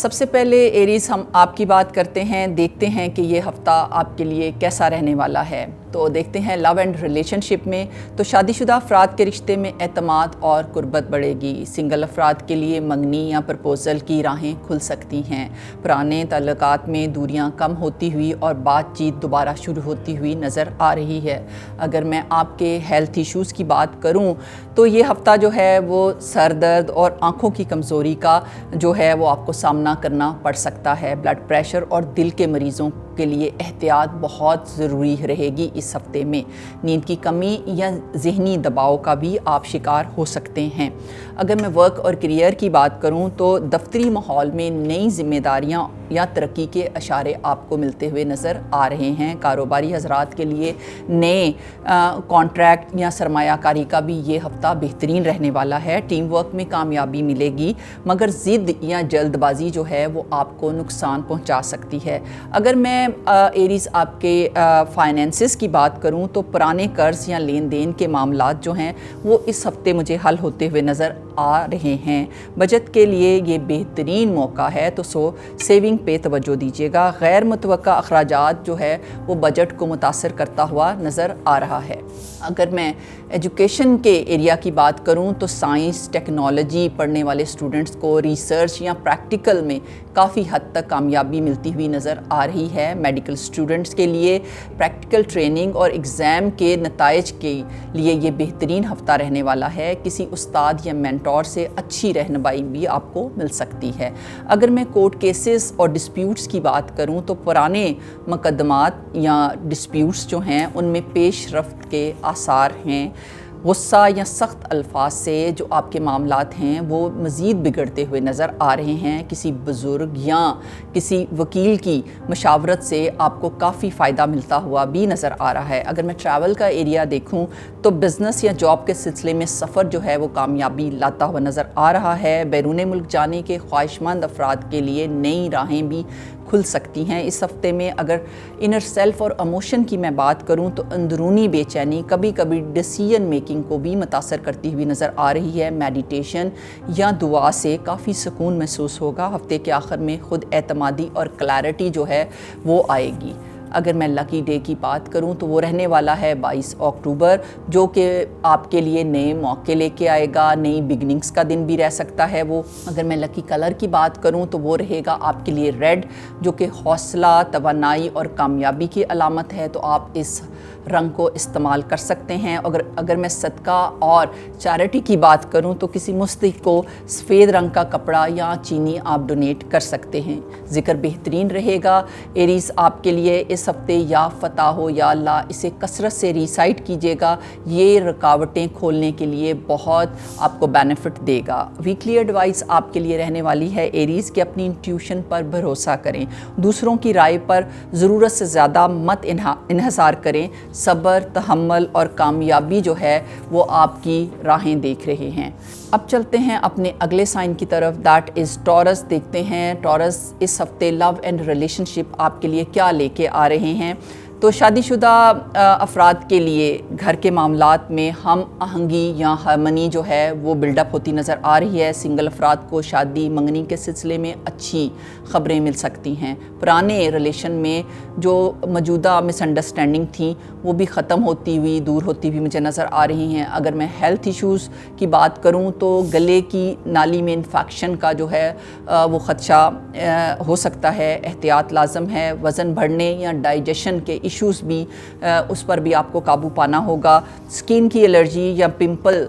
سب سے پہلے ایریز ہم آپ کی بات کرتے ہیں، دیکھتے ہیں کہ یہ ہفتہ آپ کے لیے کیسا رہنے والا ہے۔ تو دیکھتے ہیں لو اینڈ ریلیشن شپ میں تو شادی شدہ افراد کے رشتے میں اعتماد اور قربت بڑھے گی۔ سنگل افراد کے لیے منگنی یا پرپوزل کی راہیں کھل سکتی ہیں۔ پرانے تعلقات میں دوریاں کم ہوتی ہوئی اور بات چیت دوبارہ شروع ہوتی ہوئی نظر آ رہی ہے۔ اگر میں آپ کے ہیلتھ ایشوز کی بات کروں تو یہ ہفتہ جو ہے وہ سر درد اور آنکھوں کی کمزوری کا جو ہے وہ آپ کو سامنا کرنا پڑ سکتا ہے۔ بلڈ پریشر اور دل کے مریضوں کے لیے احتیاط بہت ضروری رہے گی۔ اس ہفتے میں نیند کی کمی یا ذہنی دباؤ کا بھی آپ شکار ہو سکتے ہیں۔ اگر میں ورک اور کیریئر کی بات کروں تو دفتری ماحول میں نئی ذمہ داریاں یا ترقی کے اشارے آپ کو ملتے ہوئے نظر آ رہے ہیں۔ کاروباری حضرات کے لیے نئے کانٹریکٹ یا سرمایہ کاری کا بھی یہ ہفتہ بہترین رہنے والا ہے۔ ٹیم ورک میں کامیابی ملے گی، مگر ضد یا جلد بازی جو ہے وہ آپ کو نقصان پہنچا سکتی ہے۔ اگر میں ایریز آپ کے فائنینسز کی بات کروں تو پرانے قرض یا لین دین کے معاملات جو ہیں وہ اس ہفتے مجھے حل ہوتے ہوئے نظر آ رہے ہیں۔ بچت کے لیے یہ بہترین موقع ہے، تو سیونگ پہ توجہ دیجیے گا۔ غیر متوقع اخراجات جو ہے وہ بجٹ کو متاثر کرتا ہوا نظر آ رہا ہے۔ اگر میں ایجوکیشن کے ایریا کی بات کروں تو سائنس ٹیکنالوجی پڑھنے والے اسٹوڈنٹس کو ریسرچ یا پریکٹیکل میں کافی حد تک کامیابی ملتی ہوئی نظر آ رہی ہے۔ میڈیکل اسٹوڈنٹس کے لیے پریکٹیکل ٹریننگ اور ایگزام کے نتائج کے لیے یہ بہترین ہفتہ رہنے والا ہے۔ کسی استاد یا مینٹور سے اچھی رہنمائی بھی آپ کو مل سکتی ہے۔ اگر میں کورٹ کیسز اور ڈسپیوٹس کی بات کروں تو پرانے مقدمات یا ڈسپیوٹس جو ہیں ان میں پیش رفت کے آثار ہیں۔ غصہ یا سخت الفاظ سے جو آپ کے معاملات ہیں وہ مزید بگڑتے ہوئے نظر آ رہے ہیں۔ کسی بزرگ یا کسی وکیل کی مشاورت سے آپ کو کافی فائدہ ملتا ہوا بھی نظر آ رہا ہے۔ اگر میں ٹریول کا ایریا دیکھوں تو بزنس یا جاب کے سلسلے میں سفر جو ہے وہ کامیابی لاتا ہوا نظر آ رہا ہے۔ بیرون ملک جانے کے خواہشمند افراد کے لیے نئی راہیں بھی کھل سکتی ہیں اس ہفتے میں۔ اگر انر سیلف اور ایموشن کی میں بات کروں تو اندرونی بے چینی کبھی کبھی ڈیسیژن میکنگ کو بھی متاثر کرتی ہوئی نظر آ رہی ہے۔ میڈیٹیشن یا دعا سے کافی سکون محسوس ہوگا۔ ہفتے کے آخر میں خود اعتمادی اور کلیئرٹی جو ہے وہ آئے گی۔ اگر میں لکی ڈے کی بات کروں تو وہ رہنے والا ہے 22 اکتوبر، جو کہ آپ کے لیے نئے موقع لے کے آئے گا، نئی بگننگز کا دن بھی رہ سکتا ہے وہ۔ اگر میں لکی کلر کی بات کروں تو وہ رہے گا آپ کے لیے ریڈ، جو کہ حوصلہ، توانائی اور کامیابی کی علامت ہے، تو آپ اس رنگ کو استعمال کر سکتے ہیں۔ اگر میں صدقہ اور چیریٹی کی بات کروں تو کسی مستحق کو سفید رنگ کا کپڑا یا چینی آپ ڈونیٹ کر سکتے ہیں۔ ذکر بہترین رہے گا ایریز آپ کے لیے اس ہفتے، یا فتح ہو یا اللہ، اسے کثرت سے ریسائٹ کیجیے گا، یہ رکاوٹیں کھولنے کے لیے بہت آپ کو بینیفٹ دے گا۔ ویکلی ایڈوائس آپ کے لیے رہنے والی ہے ایریز کہ اپنی انٹیوشن پر بھروسہ کریں، دوسروں کی رائے پر ضرورت سے زیادہ مت انحصار کریں۔ صبر، تحمل اور کامیابی جو ہے وہ آپ کی راہیں دیکھ رہے ہیں۔ اب چلتے ہیں اپنے اگلے سائن کی طرف، دیٹ از ٹورس۔ دیکھتے ہیں ٹورس اس ہفتے لو اینڈ ریلیشن شپ آپ کے لیے کیا لے کے آ رہے ہیں۔ تو شادی شدہ افراد کے لیے گھر کے معاملات میں ہم آہنگی یا ہارمنی جو ہے وہ بلڈ اپ ہوتی نظر آ رہی ہے۔ سنگل افراد کو شادی منگنی کے سلسلے میں اچھی خبریں مل سکتی ہیں۔ پرانے ریلیشن میں جو موجودہ مس انڈرسٹینڈنگ تھیں وہ بھی ختم ہوتی ہوئی، دور ہوتی ہوئی مجھے نظر آ رہی ہیں۔ اگر میں ہیلتھ ایشوز کی بات کروں تو گلے کی نالی میں انفیکشن کا جو ہے وہ خدشہ ہو سکتا ہے، احتیاط لازم ہے۔ وزن بڑھنے یا ڈائجیشن کے ایشوز بھی اس پر بھی آپ کو قابو پانا ہوگا۔ سکن کی الرجی یا پمپل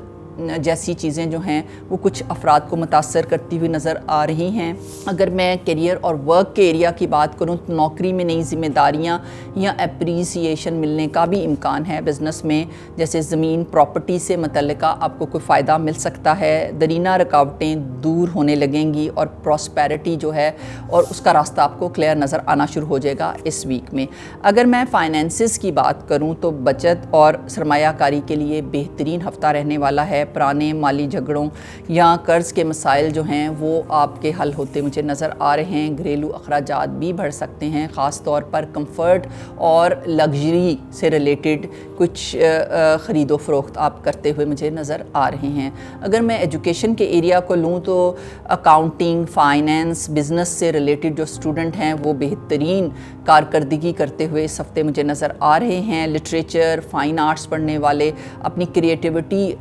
جیسی چیزیں جو ہیں وہ کچھ افراد کو متاثر کرتی ہوئی نظر آ رہی ہیں۔ اگر میں کیریئر اور ورک کے ایریا کی بات کروں تو نوکری میں نئی ذمہ داریاں یا اپریسیشن ملنے کا بھی امکان ہے۔ بزنس میں جیسے زمین، پراپرٹی سے متعلقہ آپ کو کوئی فائدہ مل سکتا ہے۔ درینہ رکاوٹیں دور ہونے لگیں گی اور پراسپیرٹی جو ہے اور اس کا راستہ آپ کو کلیئر نظر آنا شروع ہو جائے گا اس ویک میں۔ اگر میں فائنینسز کی بات کروں تو بچت اور سرمایہ کاری کے لیے بہترین ہفتہ رہنے والا ہے۔ ہے, پرانے مالی جھگڑوں یا قرض کے مسائل جو ہیں وہ آپ کے حل ہوتے مجھے نظر آ رہے ہیں. گھریلو اخراجات بھی بڑھ سکتے ہیں, خاص طور پر کمفرٹ اور لگژری سے ریلیٹڈ کچھ خرید و فروخت آپ کرتے ہوئے مجھے نظر آ رہے ہیں. اگر میں ایجوکیشن کے ایریا کو لوں تو اکاؤنٹنگ, فائنینس, بزنس سے ریلیٹڈ جو اسٹوڈنٹ ہیں وہ بہترین کارکردگی کرتے ہوئے اس ہفتے مجھے نظر آ رہے ہیں. لٹریچر, فائن آرٹس پڑھنے والے اپنی کریٹیوٹی,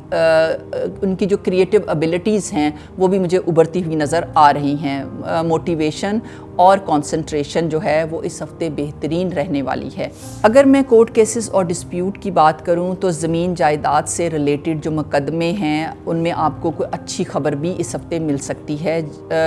ان کی جو کریٹیو ابیلٹیز ہیں وہ بھی مجھے ابھرتی ہوئی نظر آ رہی ہیں. موٹیویشن اور کنسنٹریشن جو ہے وہ اس ہفتے بہترین رہنے والی ہے. اگر میں کورٹ کیسز اور ڈسپیوٹ کی بات کروں تو زمین جائیداد سے ریلیٹڈ جو مقدمے ہیں ان میں آپ کو کوئی اچھی خبر بھی اس ہفتے مل سکتی ہے.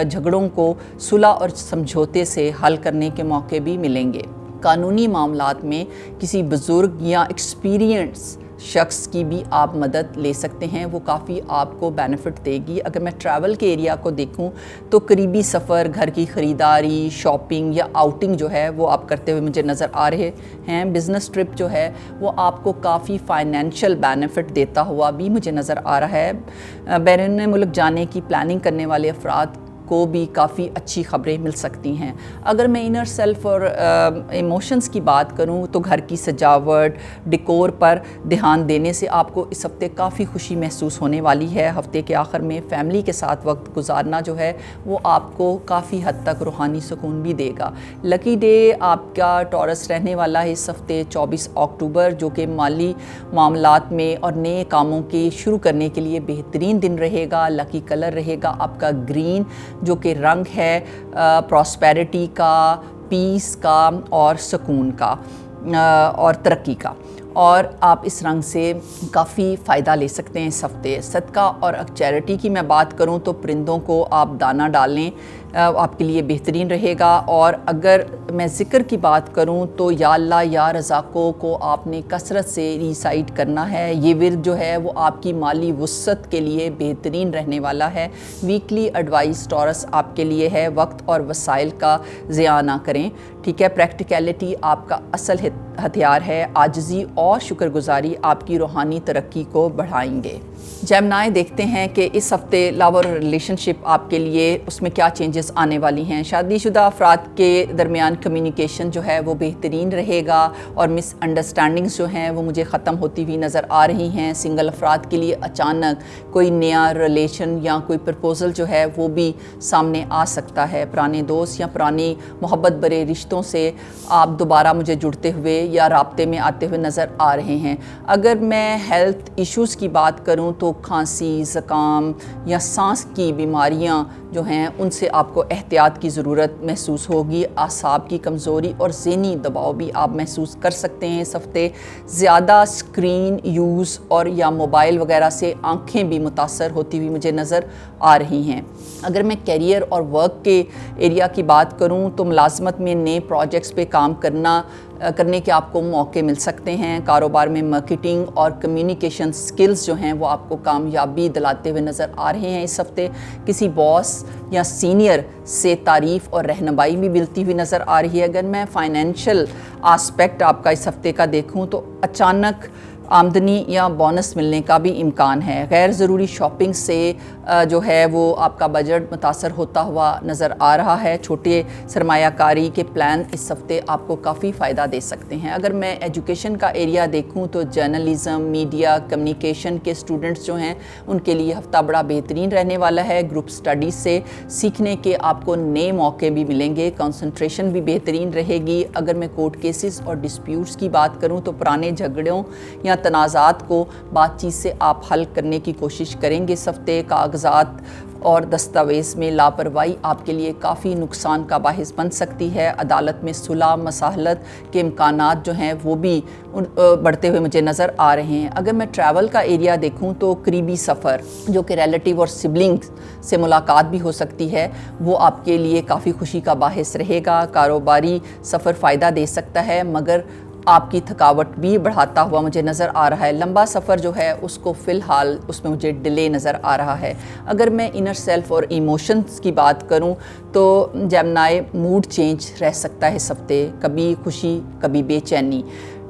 جھگڑوں کو صلح اور سمجھوتے سے حل کرنے کے موقع بھی ملیں گے. قانونی معاملات میں کسی بزرگ یا ایکسپیرینس شخص کی بھی آپ مدد لے سکتے ہیں, وہ کافی آپ کو بینیفٹ دے گی. اگر میں ٹریول کے ایریا کو دیکھوں تو قریبی سفر, گھر کی خریداری, شاپنگ یا آؤٹنگ جو ہے وہ آپ کرتے ہوئے مجھے نظر آ رہے ہیں. بزنس ٹرپ جو ہے وہ آپ کو کافی فائنینشیل بینیفٹ دیتا ہوا بھی مجھے نظر آ رہا ہے. بیرون ملک جانے کی پلاننگ کرنے والے افراد کو بھی کافی اچھی خبریں مل سکتی ہیں. اگر میں انر سیلف اور ایموشنز کی بات کروں تو گھر کی سجاوٹ, ڈیکور پر دھیان دینے سے آپ کو اس ہفتے کافی خوشی محسوس ہونے والی ہے. ہفتے کے آخر میں فیملی کے ساتھ وقت گزارنا جو ہے وہ آپ کو کافی حد تک روحانی سکون بھی دے گا. لکی ڈے آپ کا ٹورس رہنے والا ہے اس ہفتے 24 اکتوبر, جو کہ مالی معاملات میں اور نئے کاموں کے شروع کرنے کے لیے بہترین دن رہے گا. لکی کلر رہے گا آپ کا گرین, جو کہ رنگ ہے پراسپیرٹی کا, پیس کا اور سکون کا اور ترقی کا, اور آپ اس رنگ سے کافی فائدہ لے سکتے ہیں اس ہفتے. صدقہ اور چیریٹی کی میں بات کروں تو پرندوں کو آپ دانہ ڈالیں, آپ کے لیے بہترین رہے گا. اور اگر میں ذکر کی بات کروں تو یا اللہ یا رزاقو کو آپ نے کثرت سے ریسائٹ کرنا ہے. یہ ورد جو ہے وہ آپ کی مالی وسعت کے لیے بہترین رہنے والا ہے. ویکلی ایڈوائس ٹورس آپ کے لیے ہے, وقت اور وسائل کا ضیاع نہ کریں. ٹھیک ہے, پریکٹیکیلٹی آپ کا اصل ہتھیار ہے. عاجزی اور شکر گزاری آپ کی روحانی ترقی کو بڑھائیں گے. جیمنائی دیکھتے ہیں کہ اس ہفتے لو اور ریلیشن شپ آپ کے لیے اس میں کیا چینجز آنے والی ہیں. شادی شدہ افراد کے درمیان کمیونیکیشن جو ہے وہ بہترین رہے گا اور مس انڈرسٹینڈنگز جو ہیں وہ مجھے ختم ہوتی ہوئی نظر آ رہی ہیں. سنگل افراد کے لیے اچانک کوئی نیا ریلیشن یا کوئی پرپوزل جو ہے وہ بھی سامنے آ سکتا ہے. پرانے دوست یا پرانی محبت برے رشتوں سے آپ دوبارہ مجھے جڑتے ہوئے یا رابطے میں آتے ہوئے نظر آ رہے ہیں. اگر میں ہیلتھ ایشوز کی بات کروں تو کھانسی, زکام یا سانس کی بیماریاں جو ہیں ان سے آپ کو احتیاط کی ضرورت محسوس ہوگی. اعصاب کی کمزوری اور ذہنی دباؤ بھی آپ محسوس کر سکتے ہیں اس ہفتے. زیادہ اسکرین یوز اور یا موبائل وغیرہ سے آنکھیں بھی متاثر ہوتی ہوئی مجھے نظر آ رہی ہیں. اگر میں کیریئر اور ورک کے ایریا کی بات کروں تو ملازمت میں نئے پروجیکٹس پہ کام کرنے کے آپ کو موقع مل سکتے ہیں. کاروبار میں مارکیٹنگ اور کمیونیکیشن سکلز جو ہیں وہ آپ کو کامیابی دلاتے ہوئے نظر آ رہے ہیں اس ہفتے. کسی باس یا سینئر سے تعریف اور رہنمائی بھی ملتی ہوئی نظر آ رہی ہے. اگر میں فائنینشیل آسپیکٹ آپ کا اس ہفتے کا دیکھوں تو اچانک آمدنی یا بونس ملنے کا بھی امکان ہے. غیر ضروری شاپنگ سے جو ہے وہ آپ کا بجٹ متاثر ہوتا ہوا نظر آ رہا ہے. چھوٹے سرمایہ کاری کے پلان اس ہفتے آپ کو کافی فائدہ دے سکتے ہیں. اگر میں ایجوکیشن کا ایریا دیکھوں تو جرنلزم, میڈیا, کمیونیکیشن کے اسٹوڈنٹس جو ہیں ان کے لیے ہفتہ بڑا بہترین رہنے والا ہے. گروپ اسٹڈیز سے سیکھنے کے آپ کو نئے موقع بھی ملیں گے. کنسنٹریشن بھی بہترین رہے گی. اگر میں کورٹ کیسز اور ڈسپیوٹس کی بات کروں تو پرانے جھگڑوں یا تنازعات کو بات چیت سے آپ حل کرنے کی کوشش کریں گے اس ہفتے. کاغذات اور دستاویز میں لاپرواہی آپ کے لیے کافی نقصان کا باعث بن سکتی ہے. عدالت میں صلح مساہلت کے امکانات جو ہیں وہ بھی بڑھتے ہوئے مجھے نظر آ رہے ہیں. اگر میں ٹریول کا ایریا دیکھوں تو قریبی سفر جو کہ ریلیٹیو اور سبلنگ سے ملاقات بھی ہو سکتی ہے وہ آپ کے لیے کافی خوشی کا باعث رہے گا. کاروباری سفر فائدہ دے سکتا ہے مگر آپ کی تھکاوٹ بھی بڑھاتا ہوا مجھے نظر آ رہا ہے. لمبا سفر جو ہے اس کو فی الحال اس میں مجھے ڈیلے نظر آ رہا ہے. اگر میں انر سیلف اور ایموشنز کی بات کروں تو جیمنائی موڈ چینج رہ سکتا ہے اس ہفتے, کبھی خوشی کبھی بے چینی.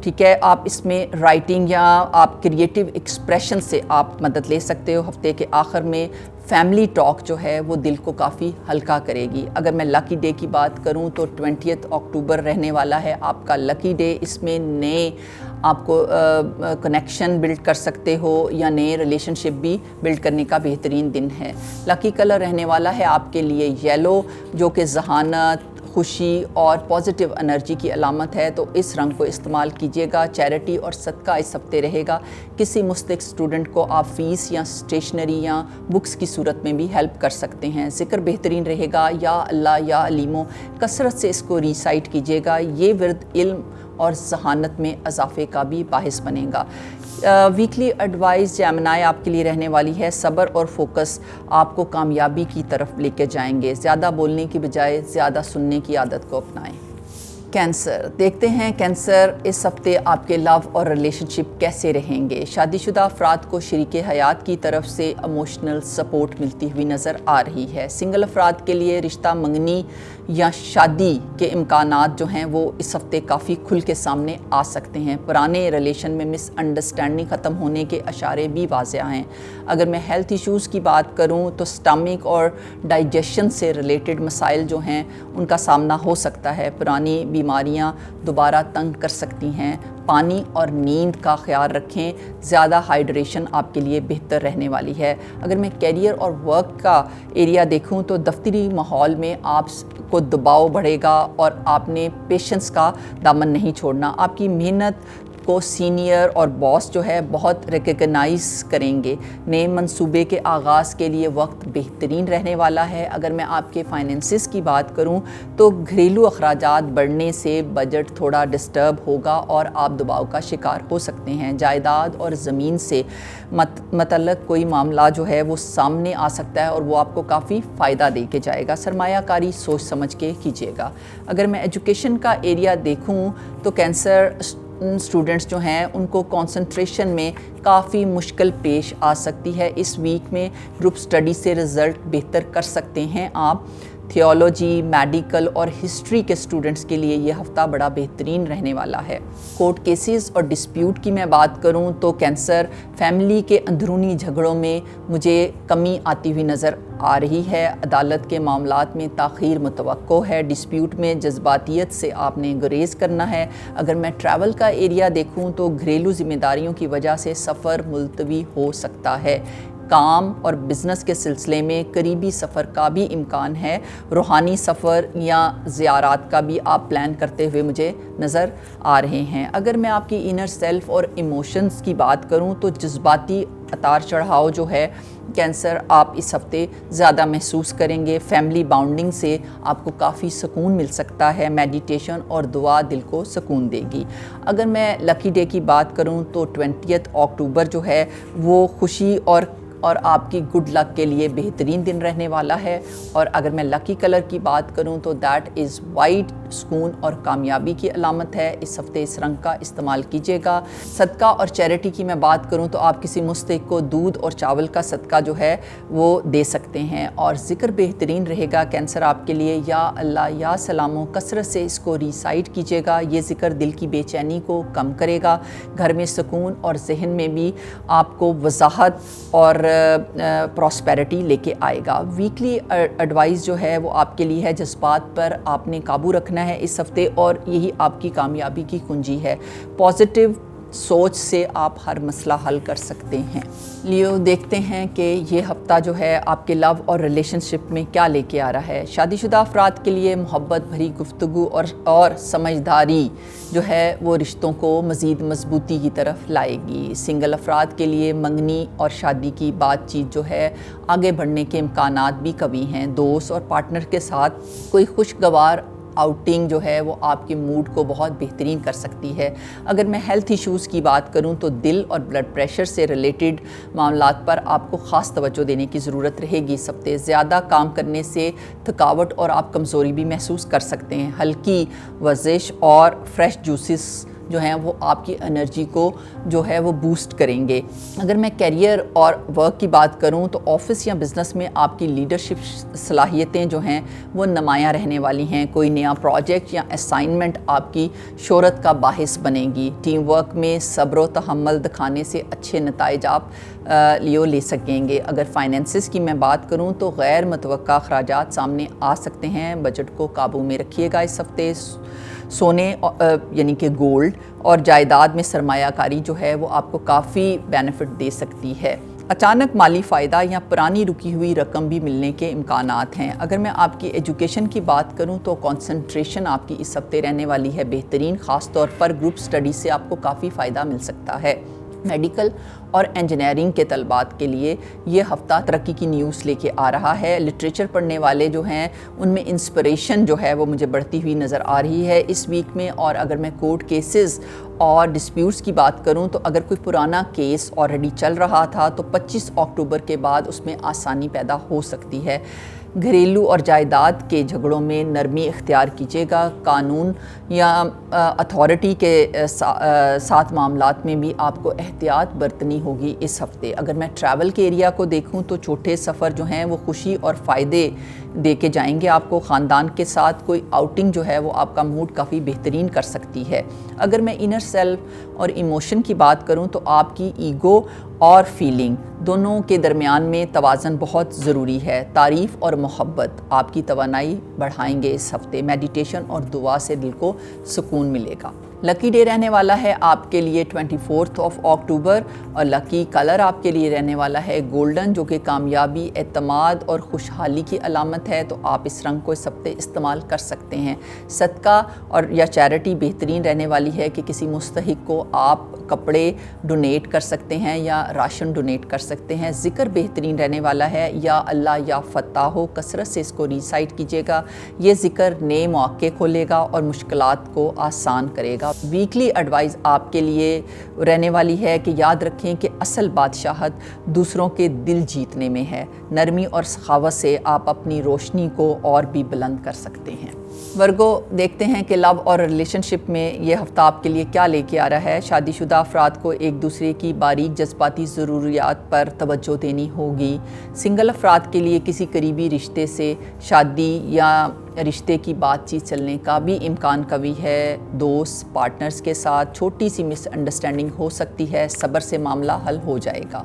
ٹھیک ہے، آپ اس میں رائٹنگ یا آپ کریٹیو ایکسپریشن سے آپ مدد لے سکتے ہو۔ ہفتے کے آخر میں فیملی ٹاک جو ہے وہ دل کو کافی ہلکا کرے گی۔ اگر میں لکی ڈے کی بات کروں تو 20 اکتوبر رہنے والا ہے آپ کا لکی ڈے۔ اس میں نئے آپ کو کنیکشن بلڈ کر سکتے ہو یا نئے ریلیشن شپ بھی بلڈ کرنے کا بہترین دن ہے۔ لکی کلر رہنے والا ہے آپ کے لیے یلو، جو کہ ذہانت، خوشی اور پازیٹیو انرجی کی علامت ہے، تو اس رنگ کو استعمال کیجیے گا۔ چیریٹی اور صدقہ اس ہفتے رہے گا۔ کسی مستحق اسٹوڈنٹ کو آپ فیس یا اسٹیشنری یا بکس کی صورت میں بھی ہیلپ کر سکتے ہیں۔ ذکر بہترین رہے گا، یا اللہ یا علیمو، کثرت سے اس کو ریسائٹ کیجیے گا۔ یہ ورد علم اور ذہانت میں اضافے کا بھی باعث بنے گا۔ ویکلی ایڈوائز جیمنائی آپ کے لیے رہنے والی ہے۔ صبر اور فوکس آپ کو کامیابی کی طرف لے کے جائیں گے۔ زیادہ بولنے کی بجائے زیادہ سننے کی عادت کو اپنائیں۔ کینسر، دیکھتے ہیں کینسر اس ہفتے آپ کے لو اور ریلیشن شپ کیسے رہیں گے۔ شادی شدہ افراد کو شریک حیات کی طرف سے ایموشنل سپورٹ ملتی ہوئی نظر آ رہی ہے۔ سنگل افراد کے لیے رشتہ منگنی یا شادی کے امکانات جو ہیں وہ اس ہفتے کافی کھل کے سامنے آ سکتے ہیں۔ پرانے ریلیشن میں مس انڈرسٹینڈنگ ختم ہونے کے اشارے بھی واضح ہیں۔ اگر میں ہیلتھ ایشوز کی بات کروں تو سٹامک اور ڈائجیشن سے ریلیٹڈ مسائل جو ہیں ان کا سامنا ہو سکتا ہے۔ پرانی بیماریاں دوبارہ تنگ کر سکتی ہیں۔ پانی اور نیند کا خیال رکھیں۔ زیادہ ہائیڈریشن آپ کے لیے بہتر رہنے والی ہے۔ اگر میں کیریئر اور ورک کا ایریا دیکھوں تو دفتری ماحول میں آپ کو دباؤ بڑھے گا اور آپ نے پیشنس کا دامن نہیں چھوڑنا۔ آپ کی محنت کو سینئر اور باس جو ہے بہت ریکگنائز کریں گے۔ نئے منصوبے کے آغاز کے لیے وقت بہترین رہنے والا ہے۔ اگر میں آپ کے فائنینسز کی بات کروں تو گھریلو اخراجات بڑھنے سے بجٹ تھوڑا ڈسٹرب ہوگا اور آپ دباؤ کا شکار ہو سکتے ہیں۔ جائیداد اور زمین سے متعلق کوئی معاملہ جو ہے وہ سامنے آ سکتا ہے اور وہ آپ کو کافی فائدہ دے کے جائے گا۔ سرمایہ کاری سوچ سمجھ کے کیجیے گا۔ اگر میں ایجوکیشن کا ایریا دیکھوں تو کینسر اسٹوڈنٹس جو ہیں ان کو کنسنٹریشن میں کافی مشکل پیش آ سکتی ہے۔ اس ویک میں گروپ سٹڈی سے رزلٹ بہتر کر سکتے ہیں آپ۔ تھیولوجی، میڈیکل اور ہسٹری کے اسٹوڈنٹس کے لیے یہ ہفتہ بڑا بہترین رہنے والا ہے۔ کورٹ کیسز اور ڈسپیوٹ کی میں بات کروں تو کینسر فیملی کے اندرونی جھگڑوں میں مجھے کمی آتی ہوئی نظر آ رہی ہے۔ عدالت کے معاملات میں تاخیر متوقع ہے۔ ڈسپیوٹ میں جذباتیت سے آپ نے گریز کرنا ہے۔ اگر میں ٹریول کا ایریا دیکھوں تو گھریلو ذمہ داریوں کی وجہ سے سفر ملتوی ہو سکتا ہے۔ کام اور بزنس کے سلسلے میں قریبی سفر کا بھی امکان ہے۔ روحانی سفر یا زیارات کا بھی آپ پلان کرتے ہوئے مجھے نظر آ رہے ہیں۔ اگر میں آپ کی انر سیلف اور ایموشنز کی بات کروں تو جذباتی اتار چڑھاؤ جو ہے کینسر آپ اس ہفتے زیادہ محسوس کریں گے۔ فیملی باؤنڈنگ سے آپ کو کافی سکون مل سکتا ہے۔ میڈیٹیشن اور دعا دل کو سکون دے گی۔ اگر میں لکی ڈے کی بات کروں تو 20 اکتوبر جو ہے وہ خوشی اور آپ کی گڈ لک کے لیے بہترین دن رہنے والا ہے۔ اور اگر میں لکی کلر کی بات کروں تو دیٹ از وائٹ، سکون اور کامیابی کی علامت ہے۔ اس ہفتے اس رنگ کا استعمال کیجیے گا۔ صدقہ اور چیریٹی کی میں بات کروں تو آپ کسی مستحق کو دودھ اور چاول کا صدقہ جو ہے وہ دے سکتے ہیں۔ اور ذکر بہترین رہے گا کینسر آپ کے لیے، یا اللہ یا سلامو، کثرت سے اس کو ریسائٹ کیجیے گا۔ یہ ذکر دل کی بے چینی کو کم کرے گا، گھر میں سکون اور ذہن میں بھی آپ کو وضاحت اور پراسپیرٹی لے کے آئے گا۔ ویکلی ایڈوائز جو ہے وہ آپ کے لیے ہے، جذبات پر آپ نے قابو رکھنا ہے اس ہفتے اور یہی آپ کی کامیابی کی کنجی ہے۔ پازیٹیو سوچ سے آپ ہر مسئلہ حل کر سکتے ہیں۔ لیو، دیکھتے ہیں کہ یہ ہفتہ جو ہے آپ کے لو اور ریلیشن شپ میں کیا لے کے آ رہا ہے۔ شادی شدہ افراد کے لیے محبت بھری گفتگو اور سمجھداری جو ہے وہ رشتوں کو مزید مضبوطی کی طرف لائے گی۔ سنگل افراد کے لیے منگنی اور شادی کی بات چیت جو ہے آگے بڑھنے کے امکانات بھی قوی ہیں۔ دوست اور پارٹنر کے ساتھ کوئی خوشگوار آؤٹنگ جو ہے وہ آپ کے موڈ کو بہت بہترین کر سکتی ہے۔ اگر میں ہیلتھ ایشوز کی بات کروں تو دل اور بلڈ پریشر سے ریلیٹڈ معاملات پر آپ کو خاص توجہ دینے کی ضرورت رہے گی اس ہفتے۔ زیادہ کام کرنے سے تھکاوٹ اور آپ کمزوری بھی محسوس کر سکتے ہیں۔ ہلکی ورزش اور فریش جوسز جو ہیں وہ آپ کی انرجی کو جو ہے وہ بوسٹ کریں گے۔ اگر میں کیریئر اور ورک کی بات کروں تو آفس یا بزنس میں آپ کی لیڈرشپ صلاحیتیں جو ہیں وہ نمایاں رہنے والی ہیں۔ کوئی نیا پروجیکٹ یا اسائنمنٹ آپ کی شہرت کا باعث بنے گی۔ ٹیم ورک میں صبر و تحمل دکھانے سے اچھے نتائج آپ لے سکیں گے۔ اگر فائنینسز کی میں بات کروں تو غیر متوقع اخراجات سامنے آ سکتے ہیں، بجٹ کو قابو میں رکھیے گا۔ اس ہفتے سونے یعنی کہ گولڈ اور جائیداد میں سرمایہ کاری جو ہے وہ آپ کو کافی بینیفٹ دے سکتی ہے۔ اچانک مالی فائدہ یا پرانی رکی ہوئی رقم بھی ملنے کے امکانات ہیں۔ اگر میں آپ کی ایجوکیشن کی بات کروں تو کنسنٹریشن آپ کی اس ہفتے رہنے والی ہے بہترین، خاص طور پر گروپ سٹڈی سے آپ کو کافی فائدہ مل سکتا ہے۔ میڈیکل اور انجینئرنگ کے طلبات کے لیے یہ ہفتہ ترقی کی نیوز لے کے آ رہا ہے۔ لٹریچر پڑھنے والے جو ہیں ان میں انسپریشن جو ہے وہ مجھے بڑھتی ہوئی نظر آ رہی ہے اس ویک میں۔ اور اگر میں کورٹ کیسز اور ڈسپیوٹس کی بات کروں تو اگر کوئی پرانا کیس آلریڈی چل رہا تھا تو 25 اکتوبر کے بعد اس میں آسانی پیدا ہو سکتی ہے۔ گھریلو اور جائیداد کے جھگڑوں میں نرمی اختیار کیجیے گا۔ قانون یا اتھارٹی کے ساتھ معاملات میں بھی آپ کو احتیاط برتنی ہوگی اس ہفتے۔ اگر میں ٹریول کے ایریا کو دیکھوں تو چھوٹے سفر جو ہیں وہ خوشی اور فائدے دے کے جائیں گے آپ کو۔ خاندان کے ساتھ کوئی آؤٹنگ جو ہے وہ آپ کا موڈ کافی بہترین کر سکتی ہے۔ اگر میں انر سیلف اور ایموشن کی بات کروں تو آپ کی ایگو اور فیلنگ دونوں کے درمیان میں توازن بہت ضروری ہے۔ تعریف اور محبت آپ کی توانائی بڑھائیں گے اس ہفتے۔ میڈیٹیشن اور دعا سے دل کو سکون ملے گا۔ لکی ڈے رہنے والا ہے آپ کے لیے 24 اکتوبر اور لکی کلر آپ کے لیے رہنے والا ہے گولڈن، جو کہ کامیابی، اعتماد اور خوشحالی کی علامت ہے، تو آپ اس رنگ کو اس ہفتے استعمال کر سکتے ہیں۔ صدقہ اور یا چیریٹی بہترین رہنے والی ہے کہ کسی مستحق کو آپ کپڑے ڈونیٹ کر سکتے ہیں یا راشن ڈونیٹ کر سکتے ہیں۔ ذکر بہترین رہنے والا ہے، یا اللہ یا فتح ہو، کثرت سے اس کو ریسائٹ کیجیے گا۔ یہ ذکر نئے مواقع کھولے گا اور مشکلات کو آسان کرے گا۔ ویکلی ایڈوائز آپ کے لیے رہنے والی ہے کہ یاد رکھیں کہ اصل بادشاہت دوسروں کے دل جیتنے میں ہے۔ نرمی اور سخاوت سے آپ اپنی روشنی کو اور بھی بلند کر سکتے ہیں۔ ورگو، دیکھتے ہیں کہ لو اور ریلیشن شپ میں یہ ہفتہ آپ کے لیے کیا لے کے آ رہا ہے۔ شادی شدہ افراد کو ایک دوسرے کی باریک جذباتی ضروریات پر توجہ دینی ہوگی۔ سنگل افراد کے لیے کسی قریبی رشتے سے شادی یا رشتے کی بات چیت چلنے کا بھی امکان قوی ہے۔ دوست پارٹنرز کے ساتھ چھوٹی سی مس انڈرسٹینڈنگ ہو سکتی ہے، صبر سے معاملہ حل ہو جائے گا۔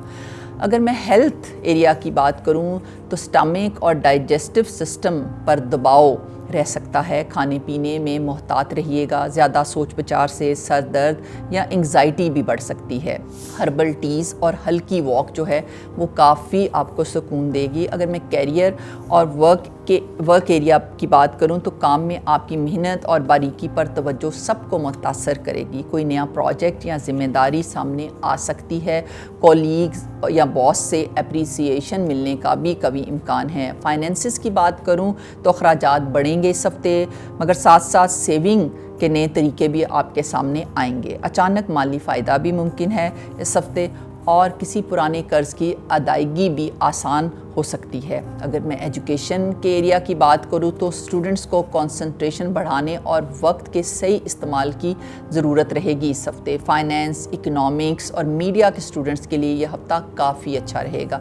اگر میں ہیلتھ ایریا کی بات کروں تو سٹمک اور ڈائجسٹو سسٹم پر دباؤ رہ سکتا ہے۔ کھانے پینے میں محتاط رہیے گا، زیادہ سوچ بچار سے سر درد یا انگزائٹی بھی بڑھ سکتی ہے۔ ہربل ٹیز اور ہلکی واک جو ہے وہ کافی آپ کو سکون دے گی۔ اگر میں کیریئر اور ورک ایریا کی بات کروں تو کام میں آپ کی محنت اور باریکی پر توجہ سب کو متاثر کرے گی۔ کوئی نیا پروجیکٹ یا ذمہ داری سامنے آ سکتی ہے۔ کولیگز یا باس سے اپریسیشن ملنے کا بھی قوی امکان ہے۔ فائنینسز کی بات کروں تو اخراجات بڑھیں گے اس ہفتے، مگر ساتھ ساتھ سیونگ کے نئے طریقے بھی آپ کے سامنے آئیں گے۔ اچانک مالی فائدہ بھی ممکن ہے اس ہفتے، اور کسی پرانے قرض کی ادائیگی بھی آسان ہو سکتی ہے۔ اگر میں ایجوکیشن کے ایریا کی بات کروں تو اسٹوڈنٹس کو کنسنٹریشن بڑھانے اور وقت کے صحیح استعمال کی ضرورت رہے گی اس ہفتے۔ فائنینس، اکنامکس اور میڈیا کے اسٹوڈنٹس کے لیے یہ ہفتہ کافی اچھا رہے گا۔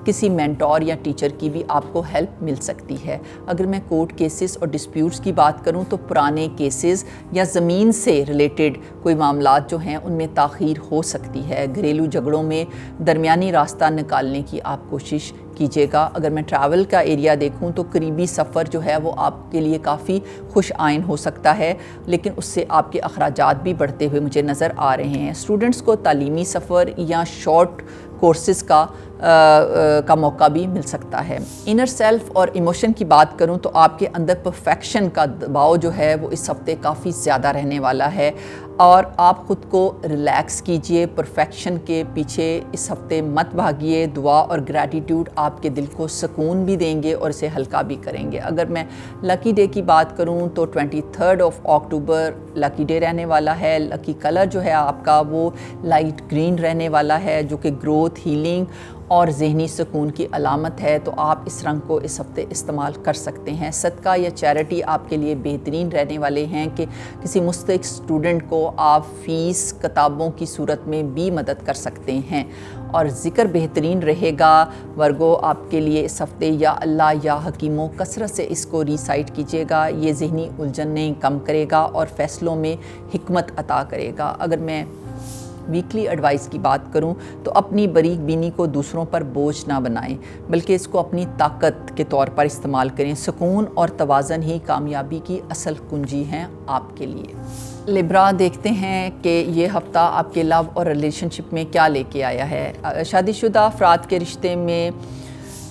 کسی مینٹور یا ٹیچر کی بھی آپ کو ہیلپ مل سکتی ہے۔ اگر میں کورٹ کیسز اور ڈسپیوٹس کی بات کروں تو پرانے کیسز یا زمین سے ریلیٹڈ کوئی معاملات جو ہیں ان میں تاخیر ہو سکتی ہے۔ گھریلو جھگڑوں میں درمیانی راستہ نکالنے کی آپ کوشش کیجیے گا۔ اگر میں ٹریول کا ایریا دیکھوں تو قریبی سفر جو ہے وہ آپ کے لیے کافی خوش آئند ہو سکتا ہے، لیکن اس سے آپ کے اخراجات بھی بڑھتے ہوئے مجھے نظر آ رہے ہیں۔ اسٹوڈنٹس کو تعلیمی سفر یا شارٹ کورسز کا موقع بھی مل سکتا ہے۔ انر سیلف اور ایموشن کی بات کروں تو آپ کے اندر پرفیکشن کا دباؤ جو ہے وہ اس ہفتے کافی زیادہ رہنے والا ہے، اور آپ خود کو ریلیکس کیجئے۔ پرفیکشن کے پیچھے اس ہفتے مت بھاگیے۔ دعا اور گریٹیٹیوڈ آپ کے دل کو سکون بھی دیں گے اور اسے ہلکا بھی کریں گے۔ اگر میں لکی ڈے کی بات کروں تو 23 اکتوبر لکی ڈے رہنے والا ہے۔ لکی کلر جو ہے آپ کا وہ لائٹ گرین رہنے والا ہے، جو کہ گروتھ، ہیلنگ اور ذہنی سکون کی علامت ہے، تو آپ اس رنگ کو اس ہفتے استعمال کر سکتے ہیں۔ صدقہ یا چیریٹی آپ کے لیے بہترین رہنے والے ہیں کہ کسی مستحق اسٹوڈنٹ کو آپ فیس کتابوں کی صورت میں بھی مدد کر سکتے ہیں۔ اور ذکر بہترین رہے گا ورگو آپ کے لیے اس ہفتے یا اللہ یا حکیموں کثرت سے اس کو ریسائٹ کیجیے گا، یہ ذہنی الجھنیں کم کرے گا اور فیصلوں میں حکمت عطا کرے گا۔ اگر میں ویکلی ایڈوائس کی بات کروں تو اپنی باریک بینی کو دوسروں پر بوجھ نہ بنائیں، بلکہ اس کو اپنی طاقت کے طور پر استعمال کریں۔ سکون اور توازن ہی کامیابی کی اصل کنجی ہیں آپ کے لیے۔ لیبرا، دیکھتے ہیں کہ یہ ہفتہ آپ کے لو اور ریلیشن شپ میں کیا لے کے آیا ہے۔ شادی شدہ افراد کے رشتے میں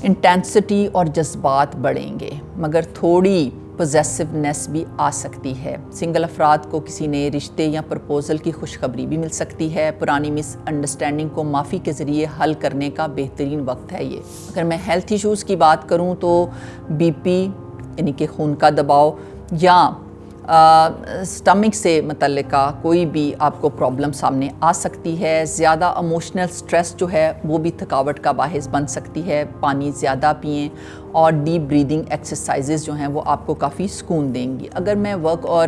انٹینسٹی اور جذبات بڑھیں گے، مگر تھوڑی پوزیسونیس بھی آ سکتی ہے۔ سنگل افراد کو کسی نئے رشتے یا پرپوزل کی خوشخبری بھی مل سکتی ہے۔ پرانی مس انڈرسٹینڈنگ کو معافی کے ذریعے حل کرنے کا بہترین وقت ہے یہ۔ اگر میں ہیلتھ ایشوز کی بات کروں تو بی پی یعنی کہ خون کا دباؤ یا سٹمک سے متعلقہ کوئی بھی آپ کو پرابلم سامنے آ سکتی ہے۔ زیادہ ایموشنل سٹریس جو ہے وہ بھی تھکاوٹ کا باعث بن سکتی ہے۔ پانی زیادہ پئیں اور ڈیپ بریدنگ ایکسرسائزز جو ہیں وہ آپ کو کافی سکون دیں گی۔ اگر میں ورک اور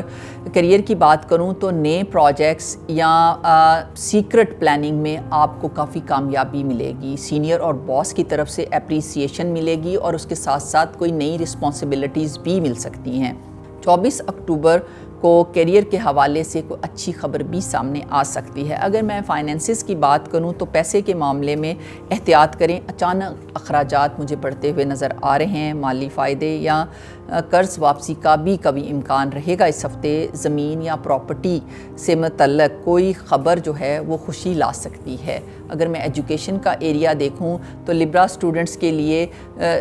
کیریئر کی بات کروں تو نئے پروجیکٹس یا سیکرٹ پلاننگ میں آپ کو کافی کامیابی ملے گی۔ سینئر اور باس کی طرف سے اپریسیشن ملے گی اور اس کے ساتھ ساتھ کوئی نئی رسپانسبلٹیز بھی مل سکتی ہیں۔ 24 اکتوبر کو کیریئر کے حوالے سے کوئی اچھی خبر بھی سامنے آ سکتی ہے۔ اگر میں فائنینسز کی بات کروں تو پیسے کے معاملے میں احتیاط کریں۔ اچانک اخراجات مجھے بڑھتے ہوئے نظر آ رہے ہیں۔ مالی فائدے یا قرض واپسی کا بھی کبھی امکان رہے گا اس ہفتے۔ زمین یا پراپرٹی سے متعلق کوئی خبر جو ہے وہ خوشی لا سکتی ہے۔ اگر میں ایجوکیشن کا ایریا دیکھوں تو لبرا اسٹوڈنٹس کے لیے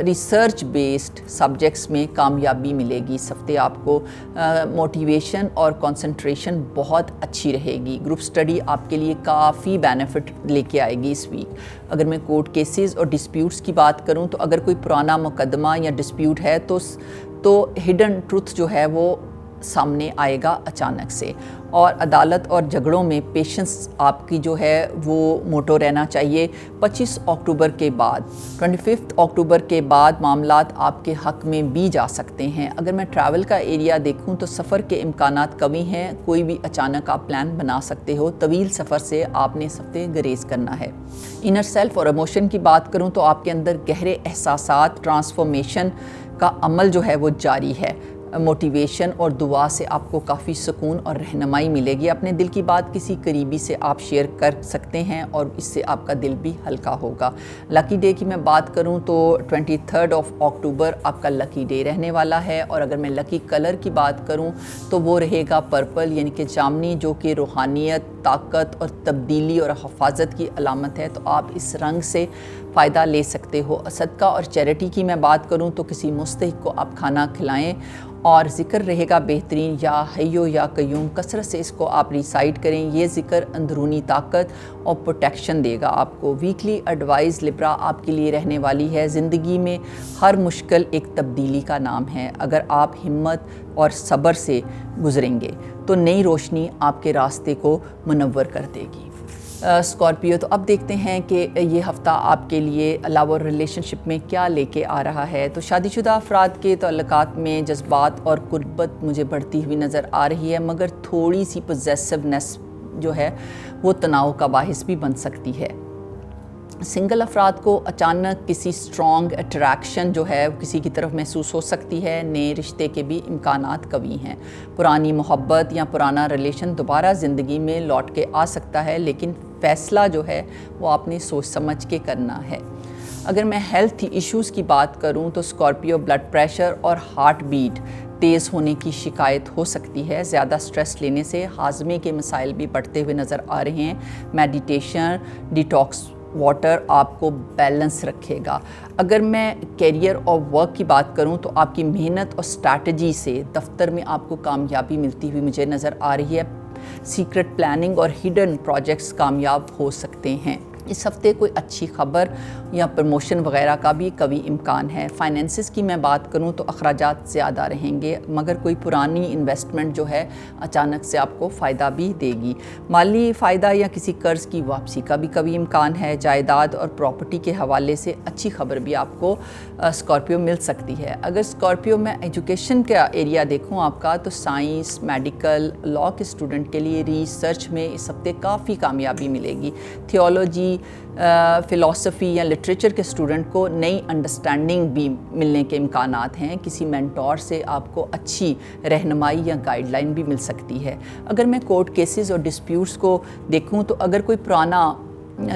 ریسرچ بیسڈ سبجیکٹس میں کامیابی ملے گی اس ہفتے۔ آپ کو موٹیویشن اور کنسنٹریشن بہت اچھی رہے گی۔ گروپ اسٹڈی آپ کے لیے کافی بینیفٹ لے کے آئے گی اس ویک۔ اگر میں کورٹ کیسز اور ڈسپیوٹس کی بات کروں تو اگر کوئی پرانا مقدمہ یا ڈسپیوٹ ہے تو ہڈن ٹروتھ جو ہے وہ سامنے آئے گا اچانک سے۔ اور عدالت اور جھگڑوں میں پیشنس آپ کی جو ہے وہ موٹو رہنا چاہیے۔ 25 اکتوبر کے بعد 25 اکتوبر کے بعد معاملات آپ کے حق میں بھی جا سکتے ہیں۔ اگر میں ٹریول کا ایریا دیکھوں تو سفر کے امکانات قوی ہیں۔ کوئی بھی اچانک آپ پلان بنا سکتے ہو۔ طویل سفر سے آپ نے اس ہفتے گریز کرنا ہے۔ انر سیلف اور ایموشن کی بات کروں تو آپ کے اندر گہرے احساسات، ٹرانسفارمیشن کا عمل جو ہے وہ جاری ہے۔ موٹیویشن اور دعا سے آپ کو کافی سکون اور رہنمائی ملے گی۔ اپنے دل کی بات کسی قریبی سے آپ شیئر کر سکتے ہیں اور اس سے آپ کا دل بھی ہلکا ہوگا۔ لکی ڈے کی میں بات کروں تو 23 اکتوبر آپ کا لکی ڈے رہنے والا ہے۔ اور اگر میں لکی کلر کی بات کروں تو وہ رہے گا پرپل یعنی کہ جامنی، جو کہ روحانیت، طاقت اور تبدیلی اور حفاظت کی علامت ہے، تو آپ اس رنگ سے فائدہ لے سکتے ہو۔ صدقہ اور چیریٹی کی میں بات کروں تو کسی مستحق کو آپ کھانا کھلائیں اور ذکر رہے گا بہترین یا حیو یا قیوم، کثرت سے اس کو آپ ریسائٹ کریں۔ یہ ذکر اندرونی طاقت اور پروٹیکشن دے گا آپ کو۔ ویکلی ایڈوائز لبرا آپ کے لیے رہنے والی ہے۔ زندگی میں ہر مشکل ایک تبدیلی کا نام ہے۔ اگر آپ ہمت اور صبر سے گزریں گے تو نئی روشنی آپ کے راستے کو منور کر دے گی۔ اسکارپیو، تو اب دیکھتے ہیں کہ یہ ہفتہ آپ کے لیے لو اور ریلیشن شپ میں کیا لے کے آ رہا ہے۔ تو شادی شدہ افراد کے تعلقات میں جذبات اور قربت مجھے بڑھتی ہوئی نظر آ رہی ہے، مگر تھوڑی سی پوزیسونیس جو ہے وہ تناؤ کا باعث بھی بن سکتی ہے۔ سنگل افراد کو اچانک کسی اسٹرانگ اٹریکشن جو ہے کسی کی طرف محسوس ہو سکتی ہے۔ نئے رشتے کے بھی امکانات قوی ہیں۔ پرانی محبت یا پرانا ریلیشن دوبارہ زندگی میں لوٹ کے آ سکتا ہے، لیکن فیصلہ جو ہے وہ آپ نے سوچ سمجھ کے کرنا ہے۔ اگر میں ہیلتھ ایشوز کی بات کروں تو اسکارپیو، بلڈ پریشر اور ہارٹ بیٹ تیز ہونے کی شکایت ہو سکتی ہے۔ زیادہ سٹریس لینے سے ہاضمے کے مسائل بھی بڑھتے ہوئے نظر آ رہے ہیں۔ میڈیٹیشن، ڈیٹاکس واٹر آپ کو بیلنس رکھے گا۔ اگر میں کیریئر اور ورک کی بات کروں تو آپ کی محنت اور اسٹریٹجی سے دفتر میں آپ کو کامیابی ملتی ہوئی مجھے نظر آ رہی ہے۔ سیکرٹ پلاننگ اور ہڈن پروجیکٹس کامیاب ہو سکتے ہیں۔ اس ہفتے کوئی اچھی خبر یا پروموشن وغیرہ کا بھی کبھی امکان ہے۔ فائنینسز کی میں بات کروں تو اخراجات زیادہ رہیں گے، مگر کوئی پرانی انویسٹمنٹ جو ہے اچانک سے آپ کو فائدہ بھی دے گی۔ مالی فائدہ یا کسی قرض کی واپسی کا بھی کبھی امکان ہے۔ جائیداد اور پراپرٹی کے حوالے سے اچھی خبر بھی آپ کو اسکارپیو مل سکتی ہے۔ اگر اسکارپیو میں ایجوکیشن کا ایریا دیکھوں آپ کا، تو سائنس، میڈیکل، لاء کے اسٹوڈنٹ کے لیے ریسرچ میں اس ہفتے کافی کامیابی ملے گی۔ تھیولوجی، فلسفی یا لٹریچر کے اسٹوڈنٹ کو نئی انڈرسٹینڈنگ بھی ملنے کے امکانات ہیں۔ کسی مینٹور سے آپ کو اچھی رہنمائی یا گائیڈ لائن بھی مل سکتی ہے۔ اگر میں کورٹ کیسز اور ڈسپیوٹس کو دیکھوں تو اگر کوئی پرانا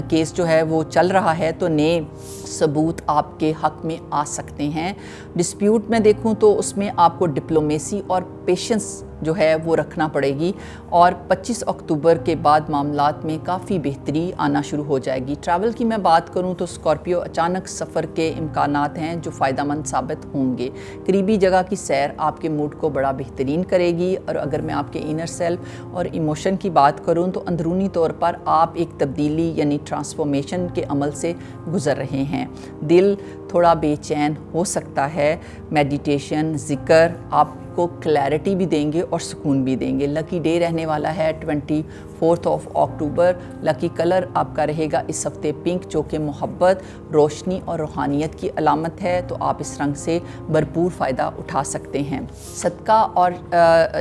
کیس جو ہے وہ چل رہا ہے تو نئے ثبوت آپ کے حق میں آ سکتے ہیں۔ ڈسپیوٹ میں دیکھوں تو اس میں آپ کو ڈپلومیسی اور پیشنس جو ہے وہ رکھنا پڑے گی، اور 25 اکتوبر کے بعد معاملات میں کافی بہتری آنا شروع ہو جائے گی۔ ٹریول کی میں بات کروں تو اسکارپیو اچانک سفر کے امکانات ہیں جو فائدہ مند ثابت ہوں گے۔ قریبی جگہ کی سیر آپ کے موڈ کو بڑا بہترین کرے گی، اور اگر میں آپ کے انر سیلف اور ایموشن کی بات کروں تو اندرونی طور پر آپ ایک تبدیلی یعنی ٹرانسفارمیشن کے عمل سے گزر رہے ہیں۔ دل تھوڑا بے چین ہو سکتا ہے۔ میڈیٹیشن، ذکر آپ کو کلیئرٹی بھی دیں گے اور سکون بھی دیں گے۔ لکی ڈے رہنے والا ہے 24 اکتوبر۔ لکی کلر آپ کا رہے گا اس ہفتے پنک، جو کہ محبت، روشنی اور روحانیت کی علامت ہے، تو آپ اس رنگ سے بھرپور فائدہ اٹھا سکتے ہیں۔ صدقہ اور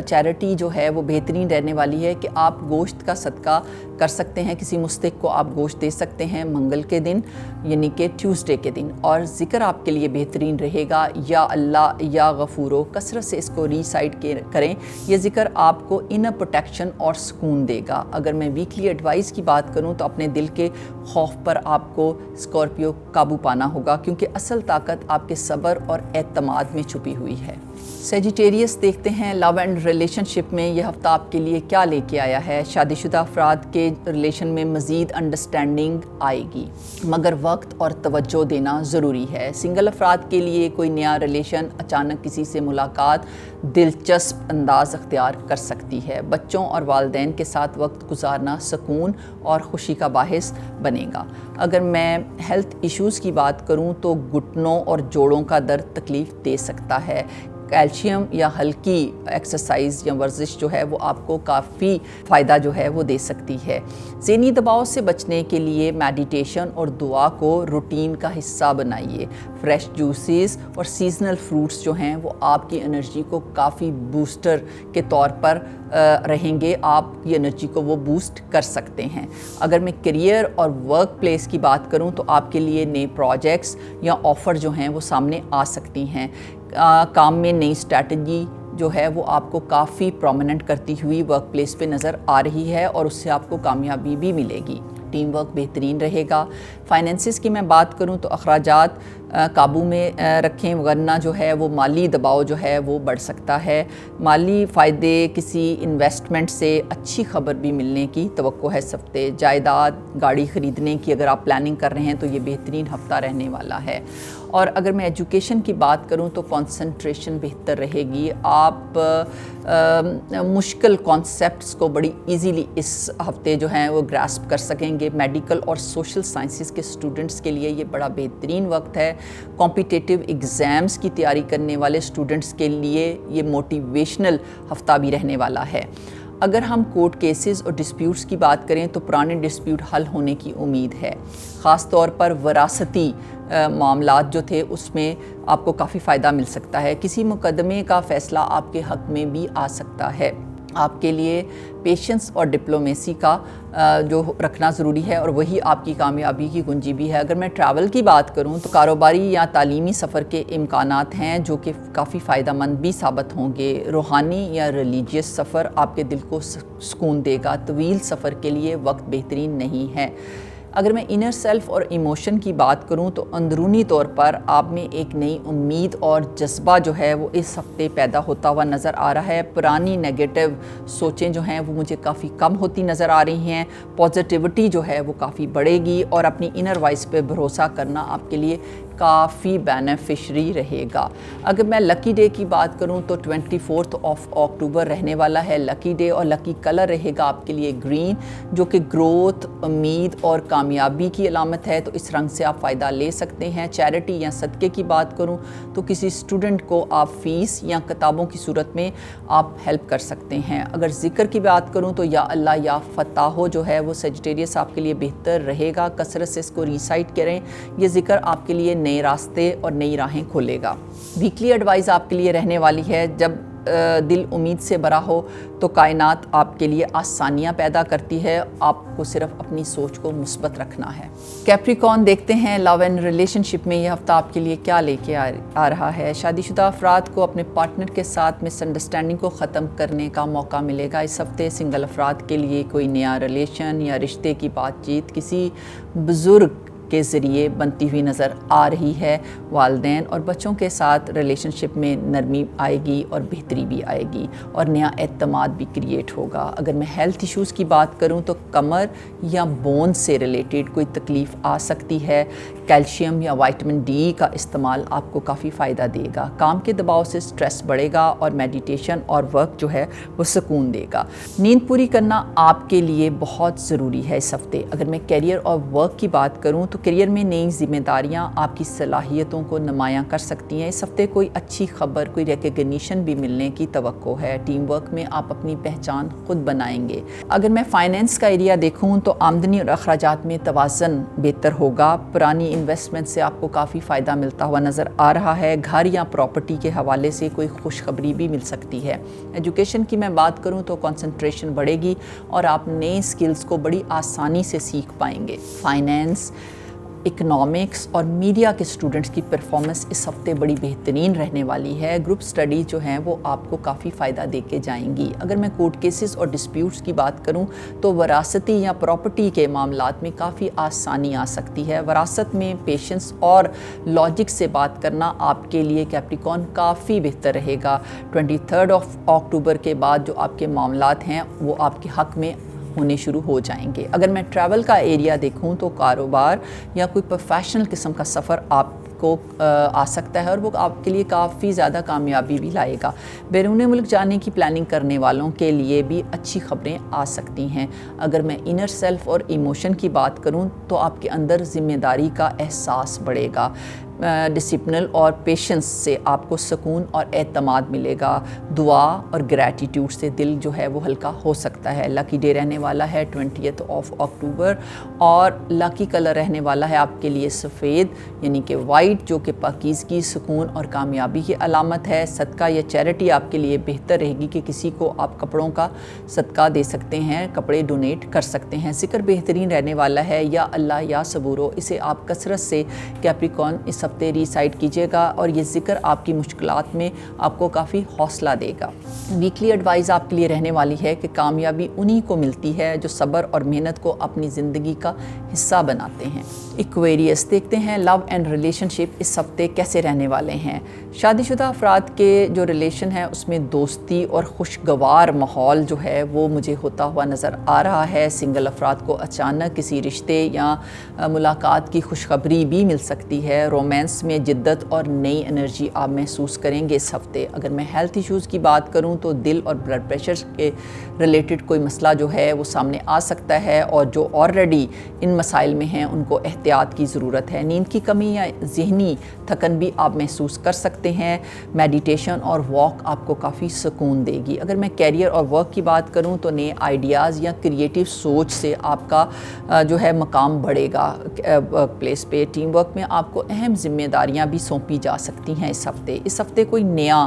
چیریٹی جو ہے وہ بہترین رہنے والی ہے کہ آپ گوشت کا صدقہ کر سکتے ہیں، کسی مستحق کو آپ گوشت دے سکتے ہیں منگل کے دن یعنی کہ ٹیوزڈے کے دن۔ اور ذکر آپ کے لیے بہترین رہے گا، یا اللہ یا غفورو، کثرت سے اس کو ریسائٹ کریں۔ یہ ذکر آپ کو انر پروٹیکشن اور سکون دے گا۔ اگر میں ویکلی ایڈوائز کی بات کروں تو اپنے دل کے خوف پر آپ کو اسکارپیو قابو پانا ہوگا، کیونکہ اصل طاقت آپ کے صبر اور اعتماد میں چھپی ہوئی ہے۔ سیجیٹیریس دیکھتے ہیں لو اینڈ ریلیشن شپ میں یہ ہفتہ آپ کے لیے کیا لے کے آیا ہے۔ شادی شدہ افراد کے ریلیشن میں مزید انڈرسٹینڈنگ آئے گی، مگر وقت اور توجہ دینا ضروری ہے۔ سنگل افراد کے لیے کوئی نیا ریلیشن، اچانک کسی سے ملاقات دلچسپ انداز اختیار کر سکتی ہے۔ بچوں اور والدین کے ساتھ وقت گزارنا سکون اور خوشی کا باعث بنے گا۔ اگر میں ہیلتھ ایشوز کی بات کروں تو گھٹنوں اور جوڑوں کا درد تکلیف دے سکتا ہے۔ کیلشیم یا ہلکی ایکسرسائز یا ورزش جو ہے وہ آپ کو کافی فائدہ جو ہے وہ دے سکتی ہے۔ ذہنی دباؤ سے بچنے کے لیے میڈیٹیشن اور دعا کو روٹین کا حصہ بنائیے۔ فریش جوسز اور سیزنل فروٹس جو ہیں وہ آپ کی انرجی کو کافی بوسٹر کے طور پر رہیں گے، آپ کی انرجی کو وہ بوسٹ کر سکتے ہیں۔ اگر میں کیریئر اور ورک پلیس کی بات کروں تو آپ کے لیے نئے پروجیکٹس یا آفر جو ہیں وہ سامنے آ سکتی ہیں۔ کام میں نئی اسٹریٹجی جو ہے وہ آپ کو کافی پرومیننٹ کرتی ہوئی ورک پلیس پہ نظر آ رہی ہے، اور اس سے آپ کو کامیابی بھی ملے گی۔ ٹیم ورک بہترین رہے گا۔ فائنینسز کی میں بات کروں تو اخراجات قابو میں رکھیں، ورنہ جو ہے وہ مالی دباؤ جو ہے وہ بڑھ سکتا ہے۔ مالی فائدے، کسی انویسٹمنٹ سے اچھی خبر بھی ملنے کی توقع ہے اس ہفتے۔ جائیداد، گاڑی خریدنے کی اگر آپ پلاننگ کر رہے ہیں تو یہ بہترین ہفتہ رہنے والا ہے۔ اور اگر میں ایجوکیشن کی بات کروں تو کنسنٹریشن بہتر رہے گی۔ آپ مشکل کانسیپٹس کو بڑی ایزیلی اس ہفتے جو ہیں وہ گراسپ کر سکیں گے۔ میڈیکل اور سوشل سائنسز کے اسٹوڈنٹس کے لیے یہ بڑا بہترین وقت ہے۔ کمپیٹیٹیو ایگزامز کی تیاری کرنے والے اسٹوڈنٹس کے لیے یہ موٹیویشنل ہفتہ بھی رہنے والا ہے۔ اگر ہم کورٹ کیسز اور ڈسپیوٹس کی بات کریں تو پرانے ڈسپیوٹ حل ہونے کی امید ہے، خاص طور پر وراثتی معاملات جو تھے اس میں آپ کو کافی فائدہ مل سکتا ہے۔ کسی مقدمے کا فیصلہ آپ کے حق میں بھی آ سکتا ہے۔ آپ کے لیے پیشنس اور ڈپلومیسی کا جو رکھنا ضروری ہے، اور وہی آپ کی کامیابی کی کنجی بھی ہے۔ اگر میں ٹریول کی بات کروں تو کاروباری یا تعلیمی سفر کے امکانات ہیں جو کہ کافی فائدہ مند بھی ثابت ہوں گے۔ روحانی یا ریلیجیس سفر آپ کے دل کو سکون دے گا۔ طویل سفر کے لیے وقت بہترین نہیں ہے۔ اگر میں انر سیلف اور ایموشن کی بات کروں تو اندرونی طور پر آپ میں ایک نئی امید اور جذبہ جو ہے وہ اس ہفتے پیدا ہوتا ہوا نظر آ رہا ہے۔ پرانی نیگیٹو سوچیں جو ہیں وہ مجھے کافی کم ہوتی نظر آ رہی ہیں۔ پازیٹیوٹی جو ہے وہ کافی بڑھے گی، اور اپنی انر وائس پہ بھروسہ کرنا آپ کے لیے کافی بینیفیشری رہے گا۔ اگر میں لکی ڈے کی بات کروں تو 24 اکتوبر رہنے والا ہے لکی ڈے، اور لکی کلر رہے گا آپ کے لیے گرین، جو کہ گروتھ، امید اور کامیابی کی علامت ہے، تو اس رنگ سے آپ فائدہ لے سکتے ہیں۔ چیریٹی یا صدقے کی بات کروں تو کسی اسٹوڈنٹ کو آپ فیس یا کتابوں کی صورت میں آپ ہیلپ کر سکتے ہیں۔ اگر ذکر کی بات کروں تو یا اللہ یا فتح جو ہے وہ سیجیٹیریس آپ کے لیے بہتر رہے گا، کثرت سے اس کو ریسائٹ کریں، یہ ذکر آپ کے لیے نئے راستے اور نئی راہیں کھولے گا۔ ویکلی ایڈوائز آپ کے لیے رہنے والی ہے، جب دل امید سے بھرا ہو تو کائنات آپ کے لیے آسانیاں پیدا کرتی ہے، آپ کو صرف اپنی سوچ کو مثبت رکھنا ہے۔ کیپریکون دیکھتے ہیں لو اینڈ ریلیشن شپ میں یہ ہفتہ آپ کے لیے کیا لے کے آ رہا ہے۔ شادی شدہ افراد کو اپنے پارٹنر کے ساتھ مس انڈرسٹینڈنگ کو ختم کرنے کا موقع ملے گا۔ اس ہفتے سنگل افراد کے لیے کوئی نیا ریلیشن یا رشتے کی بات چیت کسی بزرگ کے ذریعے بنتی ہوئی نظر آ رہی ہے۔ والدین اور بچوں کے ساتھ ریلیشن شپ میں نرمی آئے گی اور بہتری بھی آئے گی اور نیا اعتماد بھی کریٹ ہوگا۔ اگر میں ہیلتھ ایشوز کی بات کروں تو کمر یا بون سے ریلیٹڈ کوئی تکلیف آ سکتی ہے۔ کیلشیم یا وائٹامن ڈی کا استعمال آپ کو کافی فائدہ دے گا۔ کام کے دباؤ سے سٹریس بڑھے گا اور میڈیٹیشن اور ورک جو ہے وہ سکون دے گا۔ نیند پوری کرنا آپ کے لیے بہت ضروری ہے اس ہفتے۔ اگر میں کیریئر اور ورک کی بات کروں تو کیریئر میں نئی ذمہ داریاں آپ کی صلاحیتوں کو نمایاں کر سکتی ہیں۔ اس ہفتے کوئی اچھی خبر، کوئی ریکگنیشن بھی ملنے کی توقع ہے۔ ٹیم ورک میں آپ اپنی پہچان خود بنائیں گے۔ اگر میں فائنینس کا ایریا دیکھوں تو آمدنی اور اخراجات میں توازن بہتر ہوگا۔ پرانی انویسٹمنٹ سے آپ کو کافی فائدہ ملتا ہوا نظر آ رہا ہے۔ گھر یا پراپرٹی کے حوالے سے کوئی خوشخبری بھی مل سکتی ہے۔ ایجوکیشن کی میں بات کروں تو کنسنٹریشن بڑھے گی اور آپ نئے سکلز کو بڑی آسانی سے سیکھ پائیں گے۔ فائنینس، اکنامکس اور میڈیا کے اسٹوڈنٹس کی پرفارمنس اس ہفتے بڑی بہترین رہنے والی ہے۔ گروپ اسٹڈی جو ہیں وہ آپ کو کافی فائدہ دے کے جائیں گی۔ اگر میں کورٹ کیسز اور ڈسپیوٹس کی بات کروں تو وراثتی یا پراپرٹی کے معاملات میں کافی آسانی آ سکتی ہے۔ وراثت میں پیشنس اور لاجک سے بات کرنا آپ کے لیے کیپریکون کافی بہتر رہے گا۔ 23 اکتوبر کے بعد جو آپ کے معاملات ہیں وہ آپ کے حق میں ہونے شروع ہو جائیں گے۔ اگر میں ٹریول کا ایریا دیکھوں تو کاروبار یا کوئی پروفیشنل قسم کا سفر آپ کو آ سکتا ہے اور وہ آپ کے لیے کافی زیادہ کامیابی بھی لائے گا۔ بیرون ملک جانے کی پلاننگ کرنے والوں کے لیے بھی اچھی خبریں آ سکتی ہیں۔ اگر میں انر سیلف اور ایموشن کی بات کروں تو آپ کے اندر ذمہ داری کا احساس بڑھے گا۔ ڈسپلن اور پیشنس سے آپ کو سکون اور اعتماد ملے گا۔ دعا اور گریٹیٹیوڈ سے دل جو ہے وہ ہلکا ہو سکتا ہے۔ لکی ڈے رہنے والا ہے 20 اکتوبر اور لکی کلر رہنے والا ہے آپ کے لیے سفید یعنی کہ وائٹ، جو کہ پاکیزگی، سکون اور کامیابی کی علامت ہے۔ صدقہ یا چیریٹی آپ کے لیے بہتر رہے گی کہ کسی کو آپ کپڑوں کا صدقہ دے سکتے ہیں، کپڑے ڈونیٹ کر سکتے ہیں۔ ذکر بہترین رہنے والا ہے یا اللہ یا صبورو، اسے آپ کثرت سے کیپریکون اس ہفتے ریسائٹ کیجیے گا اور یہ ذکر آپ کی مشکلات میں آپ کو کافی حوصلہ دے گا۔ ویکلی ایڈوائز آپ کے لیے رہنے والی ہے کہ کامیابی انہی کو ملتی ہے جو صبر اور محنت کو اپنی زندگی کا حصہ بناتے ہیں۔ ایکویریس دیکھتے ہیں لو اینڈ ریلیشن شپ اس ہفتے کیسے رہنے والے ہیں۔ شادی شدہ افراد کے جو ریلیشن ہے اس میں دوستی اور خوشگوار ماحول جو ہے وہ مجھے ہوتا ہوا نظر آ رہا ہے۔ سنگل افراد کو اچانک کسی رشتے یا ملاقات کی خوشخبری بھی مل سکتی ہے۔ رومانس میں جدت اور نئی انرجی آپ محسوس کریں گے اس ہفتے۔ اگر میں ہیلتھ ایشوز کی بات کروں تو دل اور بلڈ پریشر کے ریلیٹڈ کوئی مسئلہ جو ہے وہ سامنے آ سکتا ہے اور جو آلریڈی ان مسائل میں ہیں ان کو احتیاط کی ضرورت ہے۔ نیند کی کمی یا ذہنی تھکن بھی آپ محسوس کر سکتے ہیں۔ میڈیٹیشن اور واک آپ کو کافی سکون دے گی۔ اگر میں کیریئر اور ورک کی بات کروں تو نئے آئیڈیاز یا کریٹیو سوچ سے آپ کا جو ہے مقام بڑھے گا ورک پلیس پہ۔ ٹیم ورک میں آپ کو اہم ذمہ داریاں بھی سونپی جا سکتی ہیں اس ہفتے کوئی نیا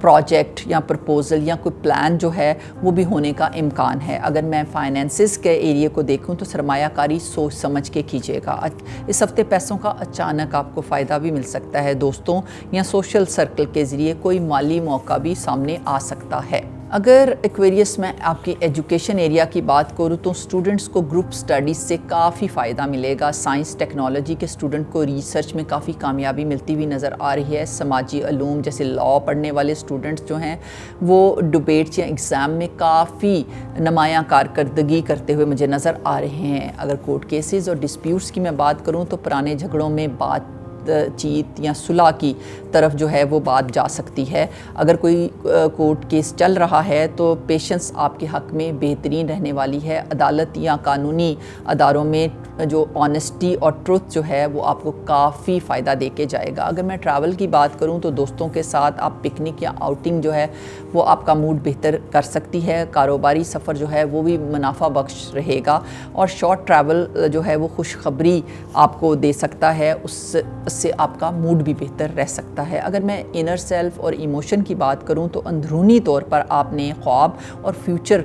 پروجیکٹ یا پرپوزل یا کوئی پلان جو ہے وہ بھی ہونے کا امکان ہے۔ اگر میں فائنینسز کے ایریا کو دیکھوں تو سرمایہ کاری سوچ سمجھ کے کیجیے گا۔ اس ہفتے پیسوں کا اچانک آپ کو فائدہ بھی مل سکتا ہے۔ دوستوں یا سوشل سرکل کے ذریعے کوئی مالی موقع بھی سامنے آ سکتا ہے۔ اگر ایکویریس میں آپ کی ایجوکیشن ایریا کی بات کروں تو اسٹوڈنٹس کو گروپ سٹڈیز سے کافی فائدہ ملے گا۔ سائنس ٹیکنالوجی کے اسٹوڈنٹ کو ریسرچ میں کافی کامیابی ملتی ہوئی نظر آ رہی ہے۔ سماجی علوم جیسے لاء پڑھنے والے اسٹوڈنٹس جو ہیں وہ ڈبیٹس یا ایگزام میں کافی نمایاں کارکردگی کرتے ہوئے مجھے نظر آ رہے ہیں۔ اگر کورٹ کیسز اور ڈسپیوٹس کی میں بات کروں تو پرانے جھگڑوں میں بات بات چیت یا صلح کی طرف جو ہے وہ بات جا سکتی ہے۔ اگر کوئی کورٹ کیس چل رہا ہے تو پیشنس آپ کے حق میں بہترین رہنے والی ہے۔ عدالت یا قانونی اداروں میں جو آنیسٹی اور ٹروتھ جو ہے وہ آپ کو کافی فائدہ دے کے جائے گا۔ اگر میں ٹریول کی بات کروں تو دوستوں کے ساتھ آپ پکنک یا آؤٹنگ جو ہے وہ آپ کا موڈ بہتر کر سکتی ہے۔ کاروباری سفر جو ہے وہ بھی منافع بخش رہے گا، اور شارٹ ٹریول جو ہے وہ خوشخبری آپ کو دے سکتا ہے، اس سے آپ کا موڈ بھی بہتر رہ سکتا ہے۔ اگر میں انر سیلف اور ایموشن کی بات کروں تو اندرونی طور پر آپ نے خواب اور فیوچر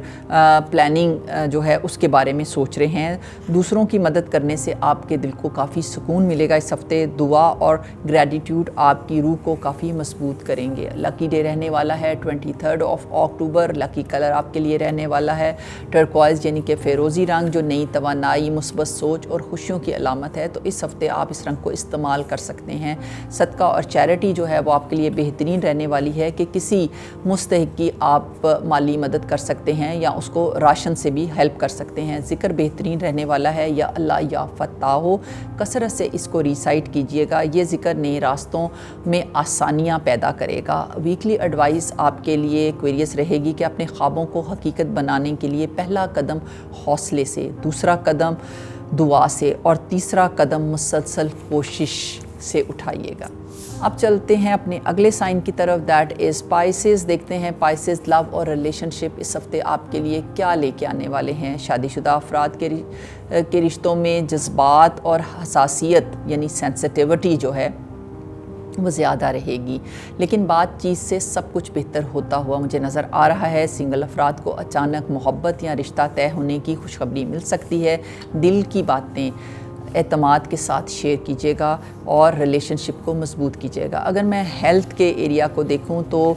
پلاننگ جو ہے اس کے بارے میں سوچ رہے ہیں۔ دوسروں کی مدد کرنے سے آپ کے دل کو کافی سکون ملے گا۔ اس ہفتے دعا اور گریٹیٹیوڈ آپ کی روح کو کافی مضبوط کریں گے۔ لکی ڈے رہنے والا ہے 23 اکتوبر۔ لکی کلر آپ کے لیے رہنے والا ہے ٹرکوائز یعنی کہ فیروزی رنگ، جو نئی توانائی، مثبت سوچ اور خوشیوں کی علامت ہے، تو اس ہفتے آپ اس رنگ کو استعمال کر سکتے ہیں۔ صدقہ اور چیریٹی جو ہے وہ آپ کے لیے بہترین رہنے والی ہے کہ کسی مستحق کی آپ مالی مدد کر سکتے ہیں یا اس کو راشن سے بھی ہیلپ کر سکتے ہیں۔ ذکر بہترین رہنے والا ہے یا اللہ یا فتاح، کثرت سے اس کو ریسائٹ کیجئے گا۔ یہ ذکر نئے راستوں میں آسانیاں پیدا کرے گا۔ ویکلی ایڈوائس آپ کے لیے کویریس رہے گی کہ اپنے خوابوں کو حقیقت بنانے کے لیے پہلا قدم حوصلے سے، دوسرا قدم دعا سے اور تیسرا قدم مسلسل کوشش سے اٹھائیے گا۔ اب چلتے ہیں اپنے اگلے سائن کی طرف، دیٹ از پائسز۔ دیکھتے ہیں پائسز لو اور ریلیشن شپ اس ہفتے آپ کے لیے کیا لے کے آنے والے ہیں۔ شادی شدہ افراد کے رشتوں میں جذبات اور حساسیت یعنی سینسٹیوٹی جو ہے وہ زیادہ رہے گی، لیکن بات چیت سے سب کچھ بہتر ہوتا ہوا مجھے نظر آ رہا ہے۔ سنگل افراد کو اچانک محبت یا رشتہ طے ہونے کی خوشخبری مل سکتی ہے۔ دل کی باتیں اعتماد کے ساتھ شیئر کیجیے گا اور ریلیشن شپ کو مضبوط کیجیے گا۔ اگر میں ہیلتھ کے ایریا کو دیکھوں تو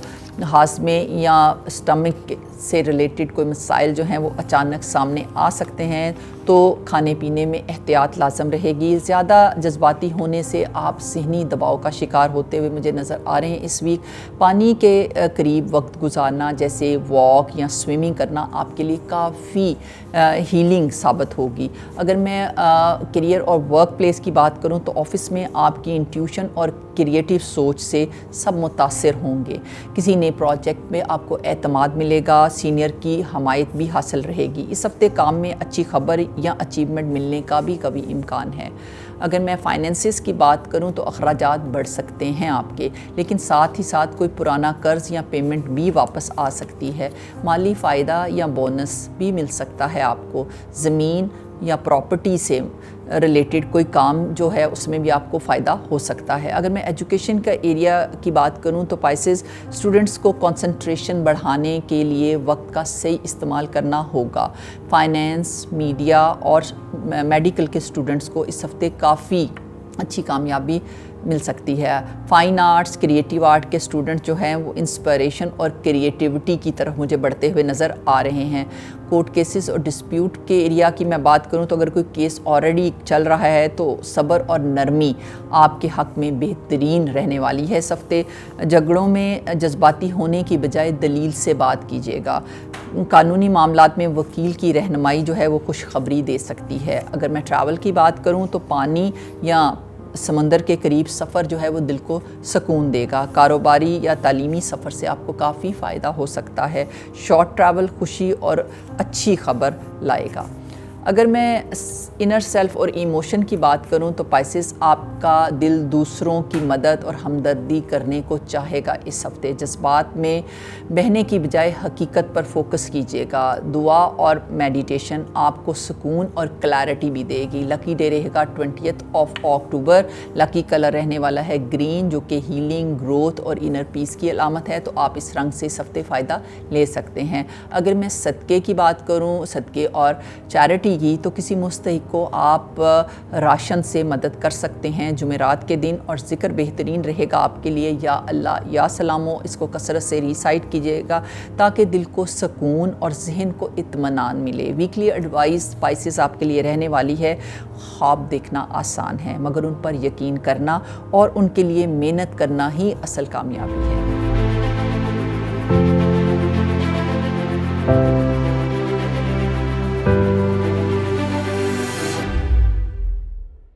ہاضمے یا اسٹمک سے ریلیٹڈ کوئی مسائل جو ہیں وہ اچانک سامنے آ سکتے ہیں، تو کھانے پینے میں احتیاط لازم رہے گی۔ زیادہ جذباتی ہونے سے آپ ذہنی دباؤ کا شکار ہوتے ہوئے مجھے نظر آ رہے ہیں اس ویک۔ پانی کے قریب وقت گزارنا جیسے واک یا سوئمنگ کرنا آپ کے لیے کافی ہیلنگ ثابت ہوگی۔ اگر میں کیریئر اور ورک پلیس کی بات کروں تو آفس میں آپ کی انٹیوشن اور کریٹیو سوچ سے سب متاثر ہوں گے۔ کسی نئے پروجیکٹ میں آپ کو اعتماد ملے گا، سینئر کی حمایت بھی حاصل رہے گی۔ اس ہفتے کام میں اچھی خبر یا اچیومنٹ ملنے کا بھی کبھی امکان ہے۔ اگر میں فائنینسز کی بات کروں تو اخراجات بڑھ سکتے ہیں آپ کے، لیکن ساتھ ہی ساتھ کوئی پرانا قرض یا پیمنٹ بھی واپس آ سکتی ہے۔ مالی فائدہ یا بونس بھی مل سکتا ہے آپ کو۔ زمین یا پراپرٹی سے ریلیٹڈ کوئی کام جو ہے اس میں بھی آپ کو فائدہ ہو سکتا ہے۔ اگر میں ایجوکیشن کا ایریا کی بات کروں تو پائسز اسٹوڈنٹس کو کنسنٹریشن بڑھانے کے لیے وقت کا صحیح استعمال کرنا ہوگا۔ فائنینس، میڈیا اور میڈیکل کے اسٹوڈنٹس کو اس ہفتے کافی اچھی کامیابی مل سکتی ہے۔ فائن آرٹس، کریٹیو آرٹ کے اسٹوڈنٹ جو ہیں وہ انسپریشن اور کریٹیوٹی کی طرف مجھے بڑھتے ہوئے نظر آ رہے ہیں۔ کورٹ کیسز اور ڈسپیوٹ کے ایریا کی میں بات کروں تو اگر کوئی کیس آلریڈی چل رہا ہے تو صبر اور نرمی آپ کے حق میں بہترین رہنے والی ہے۔ اس ہفتے جھگڑوں میں جذباتی ہونے کی بجائے دلیل سے بات کیجیے گا۔ قانونی معاملات میں وکیل کی رہنمائی جو ہے وہ خوشخبری دے سکتی ہے۔ اگر میں ٹریول کی بات کروں تو پانی یا سمندر کے قریب سفر جو ہے وہ دل کو سکون دے گا۔ کاروباری یا تعلیمی سفر سے آپ کو کافی فائدہ ہو سکتا ہے۔ شارٹ ٹریول خوشی اور اچھی خبر لائے گا۔ اگر میں انر سیلف اور ایموشن کی بات کروں تو پائسز آپ کا دل دوسروں کی مدد اور ہمدردی کرنے کو چاہے گا۔ اس ہفتے جذبات میں بہنے کی بجائے حقیقت پر فوکس کیجیے گا۔ دعا اور میڈیٹیشن آپ کو سکون اور کلیرٹی بھی دے گی۔ لکی ڈے رہے گا 20 اکتوبر۔ لکی کلر رہنے والا ہے گرین، جو کہ ہیلنگ، گروتھ اور انر پیس کی علامت ہے، تو آپ اس رنگ سے اس ہفتے فائدہ لے سکتے ہیں۔ اگر میں صدقے کی بات کروں، صدقے اور چیریٹی کی، تو کسی مستحق کو آپ راشن سے مدد کر سکتے ہیں جمعرات کے دن، اور ذکر بہترین رہے گا آپ کے لیے یا اللہ یا سلامو۔ اس کو کثرت سے ریسائٹ کیجیے گا تاکہ دل کو سکون اور ذہن کو اطمینان ملے۔ ویکلی ایڈوائس پائسز آپ کے لیے رہنے والی ہے، خواب دیکھنا آسان ہے مگر ان پر یقین کرنا اور ان کے لیے محنت کرنا ہی اصل کامیابی ہے۔